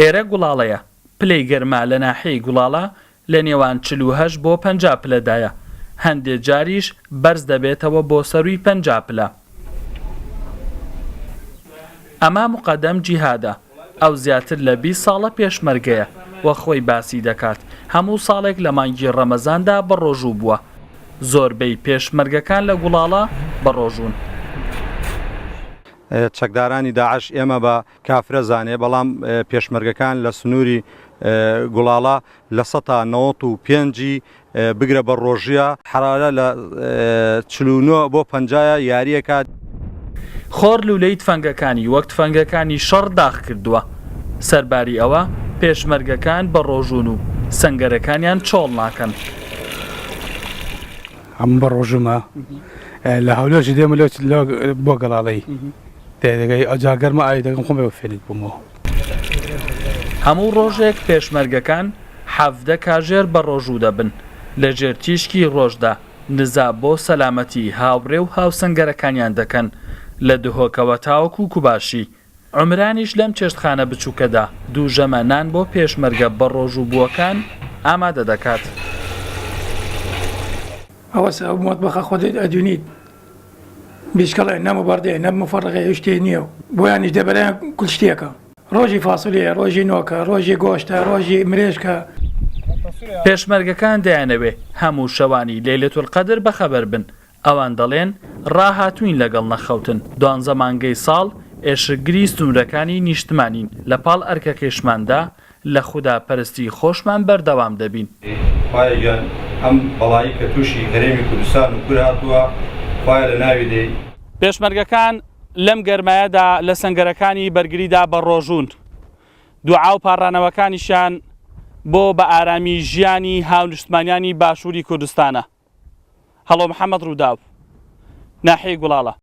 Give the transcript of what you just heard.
ئێرە گوڵاڵەیە پلەی گەرما لە ناحیەی گوڵاڵە لە نێوان 48 بۆ 50 پلەدایە هەندێک جاریش بەرز دەبێتەوە بۆ سەروی 50 پلە. ئەمە مقەدەم جیهادە ئەو زیاتر لە 20 ساڵە پێشمەرگەیە وە خۆی باسی دەکات هەموو ساڵێک لە مانگی ڕەمەزاندا بەڕۆژوو بووە زۆربەی پێشمەرگەکان لە گوڵاڵە بەڕۆژوون. چەکدارانی داعش ئێمە بە کافرە زانێ بەڵام پێشمەرگەکان لە سنووری گوڵاڵە لە 95 بگرە بە ڕۆژیە حرارە لە 49 بۆ 50 یاریەکە. خۆر لولەی تفەنگەکانی وەک تفەنگەکانی شەڕ داخ کردووە سەرباری ئەوە پێشمەرگەکان بە ڕۆژون و سەنگەرەکانیان چۆڵ ناکەن. ئەم بە ڕۆژمە لە هەولێرش دێمە بۆ گەڵاڵەی دەگەی ئەجاگەرمە ئای دەگەم خۆم بە فێنیت بوومەوە. هەموو ڕۆژێک پێشمەرگەکان 17 کاژێر بە ڕۆژوو دەبن لە ژێر تیشکی ڕۆژدا نزا بۆ سەلامەتی هاوڕێ و هاوسەنگەرەکانیان دەکەن لە دهۆکەوە تاوەکو کوباشی. عمرانیش لەم چێشتخانە بچووکەدا دوو ژەمە نان بۆ پێشمەرگە بە ڕۆژوو بووەکان ئامادە دەکات. ئەوە سەموت بەخە خۆت ئەدونیت بیشکەڵێ نەمە بەردێ نەم مفەڕقی شتێ نییە بۆیانیش دەبەرەیان کول شتێکە ڕۆژی فاسولیە ڕۆژی نۆکە ڕۆژی گۆشتە ڕۆژی مرێژکە. پێشمەرگەکان دەیانەوێ هەموو شەوانی لەیلەتول قەدر بەخەبەر بن ئەوان دەڵێن ڕاهاتوین لەگەڵ نەخەوتن 12 مانگەی ساڵ ئێشکگری سنوورەکانی نیشتمانین لە پاڵ ئەرکەکێشماندا لە خوداپەرستی خۆشمان بەردەوام دەبین. خوایەگیان ئەم بەڵایی کە تووشی هەرێمی کوردستان و کورد هاتووە خوایە لە ناوی دەی. پێشمەرگەکان لەم گەرمایەدا لە سەنگەرەکانی بەرگریدا بە ڕۆژون دوعا و پاڕانەوەکانیشیان بۆ بە ئارامی ژیانی هاونیشتمانیانی باشووری کوردستانە. هەڵۆ محەممەد ڕووداو ناحیەی گوڵاڵە.